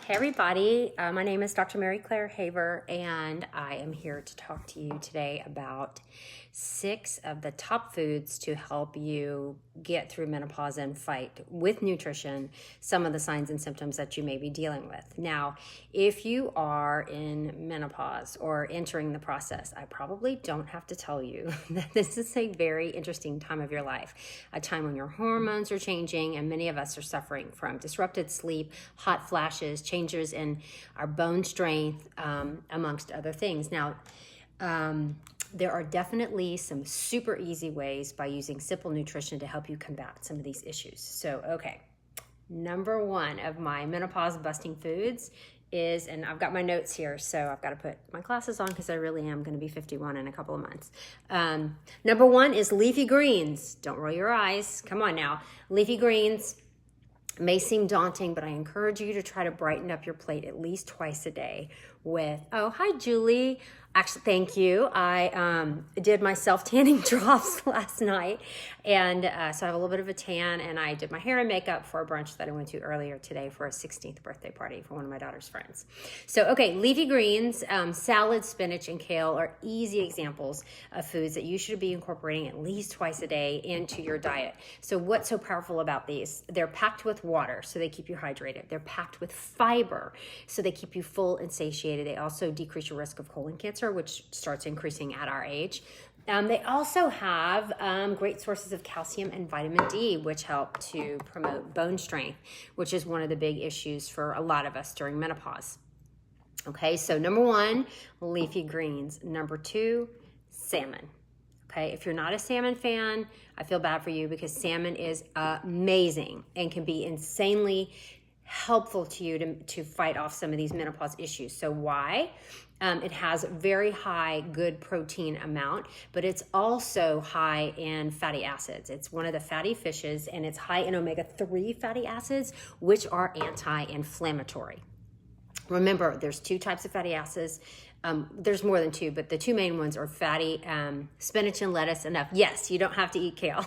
Hey everybody, my name is Dr. Mary Claire Haver, and I am here to talk to you today about 6 of the top foods to help you get through menopause and fight with nutrition some of the signs and symptoms that you may be dealing with. Now, if you are in menopause or entering the process, I probably don't have to tell you that this is a very interesting time of your life, a time when your hormones are changing, and many of us are suffering from disrupted sleep, hot flashes, changes in our bone strength, amongst other things. Now, there are definitely some super easy ways by using simple nutrition to help you combat some of these issues. So, okay, number 1 of my menopause busting foods is, and I've got my notes here, so I've got to put my glasses on because I really am going to be 51 in a couple of months. Number 1 is leafy greens. Don't roll your eyes. Come on now. Leafy greens may seem daunting, but I encourage you to try to brighten up your plate at least twice a day with, oh, hi, Julie. Actually, thank you. I did my self-tanning drops last night, and so I have a little bit of a tan, and I did my hair and makeup for a brunch that I went to earlier today for a 16th birthday party for one of my daughter's friends. So, okay, leafy greens, salad, spinach, and kale are easy examples of foods that you should be incorporating at least twice a day into your diet. So what's so powerful about these? They're packed with water, so they keep you hydrated. They're packed with fiber, so they keep you full and satiated. They also decrease your risk of colon cancer, which starts increasing at our age. They also have great sources of calcium and vitamin D, which help to promote bone strength, which is one of the big issues for a lot of us during menopause. Okay, so number 1, leafy greens. Number 2, salmon. Okay, if you're not a salmon fan, I feel bad for you because salmon is amazing and can be insanely helpful to you to fight off some of these menopause issues. So why? It has very high good protein amount, but it's also high in fatty acids. It's one of the fatty fishes, and it's high in omega-3 fatty acids, which are anti-inflammatory. Remember, there's 2 types of fatty acids. There's more than 2, but the 2 main ones are fatty, spinach and lettuce. Enough. Yes, you don't have to eat kale,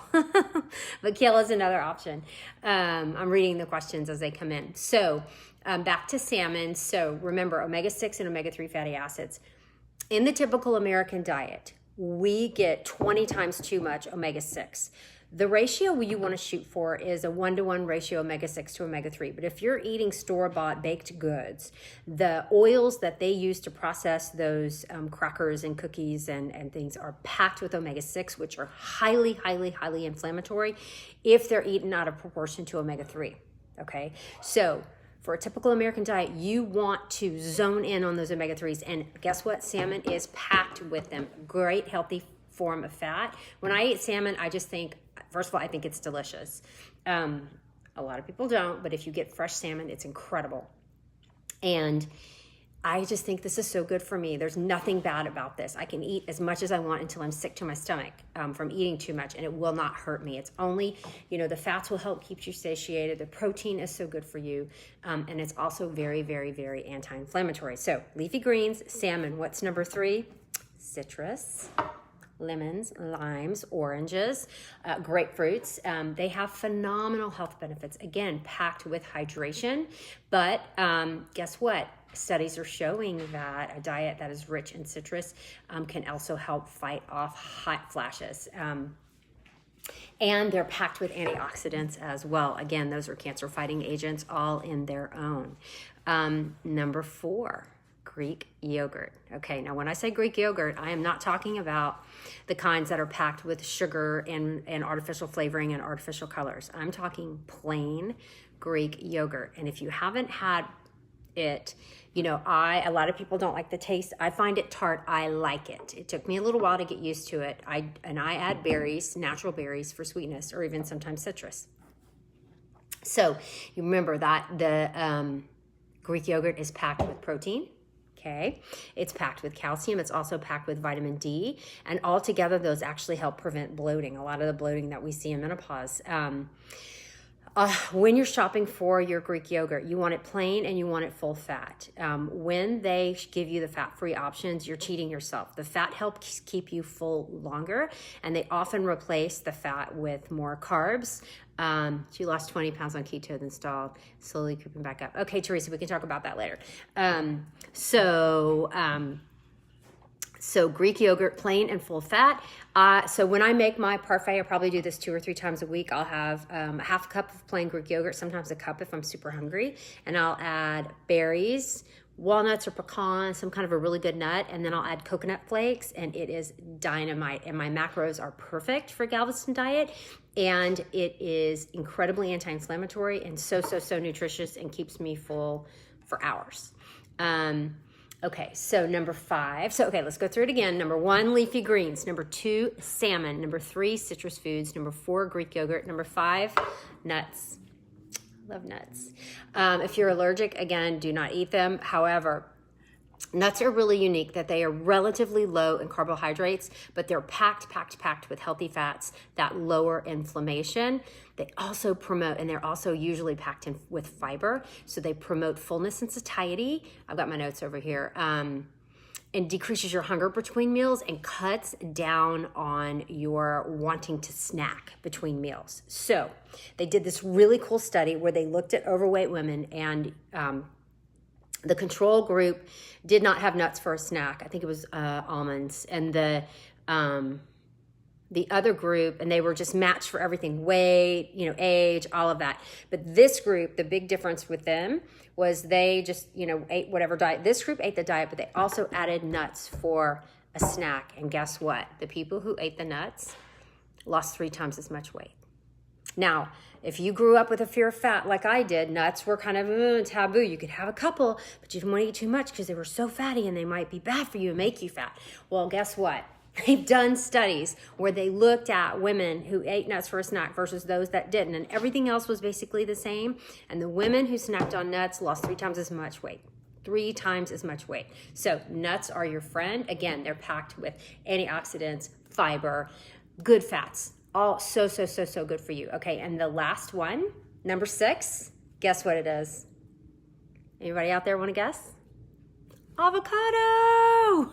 but kale is another option. I'm reading the questions as they come in. So back to salmon. So remember, omega-6 and omega-3 fatty acids. In the typical American diet, we get 20 times too much omega-6. The ratio you want to shoot for is a 1-to-1 ratio omega-6 to omega-3. But if you're eating store-bought baked goods, the oils that they use to process those crackers and cookies and things are packed with omega-6, which are highly, highly, highly inflammatory if they're eaten out of proportion to omega-3. Okay, so for a typical American diet, you want to zone in on those omega-3s. And guess what? Salmon is packed with them. Great, healthy form of fat. When I eat salmon, I just think, first of all, I think it's delicious. A lot of people don't, but if you get fresh salmon, it's incredible. And I just think this is so good for me. There's nothing bad about this. I can eat as much as I want until I'm sick to my stomach from eating too much, and it will not hurt me. It's only, the fats will help keep you satiated. The protein is so good for you, and it's also very, very, very anti-inflammatory. So leafy greens, salmon. What's number 3? Citrus. Lemons, limes, oranges, grapefruits. They have phenomenal health benefits. Again, packed with hydration. But guess what? Studies are showing that a diet that is rich in citrus can also help fight off hot flashes. And they're packed with antioxidants as well. Again, those are cancer-fighting agents all in their own. Number 4. Greek yogurt. Okay, now when I say Greek yogurt, I am not talking about the kinds that are packed with sugar and artificial flavoring and artificial colors. I'm talking plain Greek yogurt. And if you haven't had it, a lot of people don't like the taste. I find it tart. I like it. It took me a little while to get used to it. I add berries, natural berries for sweetness, or even sometimes citrus. So you remember that the Greek yogurt is packed with protein. Okay, it's packed with calcium. It's also packed with vitamin D, and altogether those actually help prevent bloating. A lot of the bloating that we see in menopause. When you're shopping for your Greek yogurt, you want it plain and you want it full fat. When they give you the fat-free options, you're cheating yourself. The fat helps keep you full longer, and they often replace the fat with more carbs. She lost 20 pounds on keto, then stalled, slowly creeping back up. Okay, Teresa, we can talk about that later. So Greek yogurt, plain and full fat. So when I make my parfait, I probably do this 2 or 3 times a week. I'll have a half a cup of plain Greek yogurt, sometimes a cup if I'm super hungry. And I'll add berries, walnuts or pecans, some kind of a really good nut. And then I'll add coconut flakes, and it is dynamite. And my macros are perfect for Galveston diet. And it is incredibly anti-inflammatory and so nutritious and keeps me full for hours. Okay, so number 5. So, okay, let's go through it again. Number 1, leafy greens. Number 2, salmon. Number 3, citrus foods. Number 4, Greek yogurt. Number 5, nuts. Love nuts. If you're allergic, again, do not eat them. However, nuts are really unique that they are relatively low in carbohydrates, but they're packed with healthy fats that lower inflammation. They also promote, and they're also usually packed in with fiber, so they promote fullness and satiety. I've got my notes over here. And decreases your hunger between meals and cuts down on your wanting to snack between meals. So they did this really cool study where they looked at overweight women, and the control group did not have nuts for a snack. I think it was almonds. And the other group, and they were just matched for everything, weight, age, all of that. But this group, the big difference with them was they just, ate whatever diet. This group ate the diet, but they also added nuts for a snack. And guess what? The people who ate the nuts lost 3 times as much weight. Now, if you grew up with a fear of fat like I did, nuts were kind of taboo. You could have a couple, but you didn't want to eat too much because they were so fatty and they might be bad for you and make you fat. Well, guess what? They've done studies where they looked at women who ate nuts for a snack versus those that didn't, and everything else was basically the same. And the women who snacked on nuts lost 3 times as much weight. 3 times as much weight. So nuts are your friend. Again, they're packed with antioxidants, fiber, good fats. All so good for you. Okay, and the last one, number 6, guess what it is? Anybody out there want to guess? Avocado!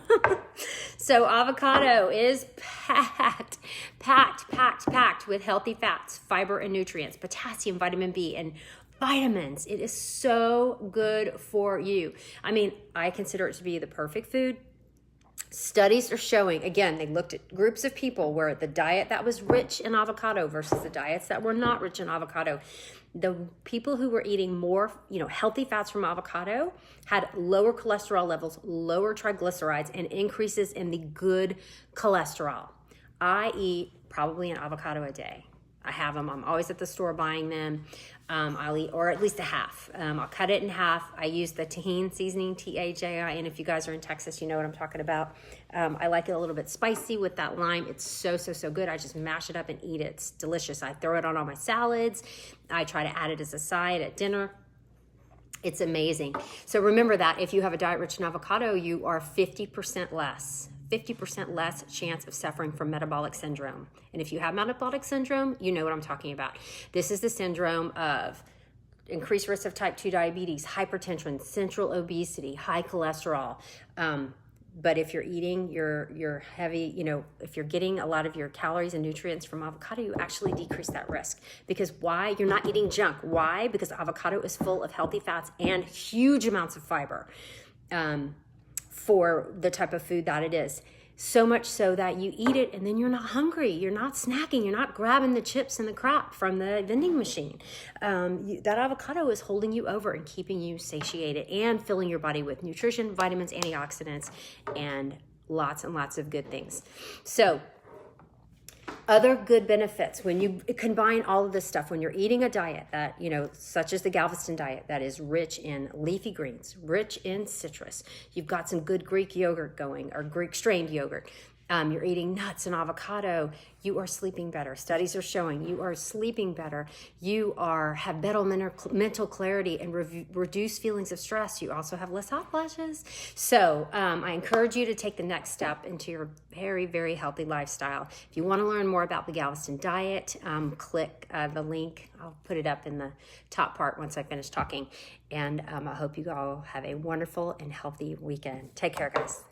So avocado is packed with healthy fats, fiber and nutrients, potassium, vitamin B, and vitamins. It is so good for you. I mean, I consider it to be the perfect food. Studies are showing, again, they looked at groups of people where the diet that was rich in avocado versus the diets that were not rich in avocado. The people who were eating more, healthy fats from avocado had lower cholesterol levels, lower triglycerides, and increases in the good cholesterol. I eat probably an avocado a day. I have them. I'm always at the store buying them. I'll eat, or at least a half. I'll cut it in half. I use the tahini seasoning, T-A-J-I-N. If you guys are in Texas, you know what I'm talking about. I like it a little bit spicy with that lime. It's so good. I just mash it up and eat it. It's delicious. I throw it on all my salads. I try to add it as a side at dinner. It's amazing. So remember that if you have a diet rich in avocado, you are 50% less chance of suffering from metabolic syndrome. And if you have metabolic syndrome, you know what I'm talking about. This is the syndrome of increased risk of type 2 diabetes, hypertension, central obesity, high cholesterol. But if you're eating your heavy, if you're getting a lot of your calories and nutrients from avocado, you actually decrease that risk. Because why? You're not eating junk. Why? Because avocado is full of healthy fats and huge amounts of fiber. For the type of food that it is. So much so that you eat it and then you're not hungry. You're not snacking. You're not grabbing the chips and the crap from the vending machine. That avocado is holding you over and keeping you satiated and filling your body with nutrition, vitamins, antioxidants, and lots of good things. So other good benefits when you combine all of this stuff, when you're eating a diet that, such as the Galveston diet that is rich in leafy greens, rich in citrus, you've got some good Greek yogurt going, or Greek strained yogurt, you're eating nuts and avocado, you are sleeping better. Studies are showing you are sleeping better. You have better mental clarity and reduced feelings of stress. You also have less hot flashes. So I encourage you to take the next step into your very, very healthy lifestyle. If you want to learn more about the Galveston diet, click the link. I'll put it up in the top part once I finish talking. And I hope you all have a wonderful and healthy weekend. Take care, guys.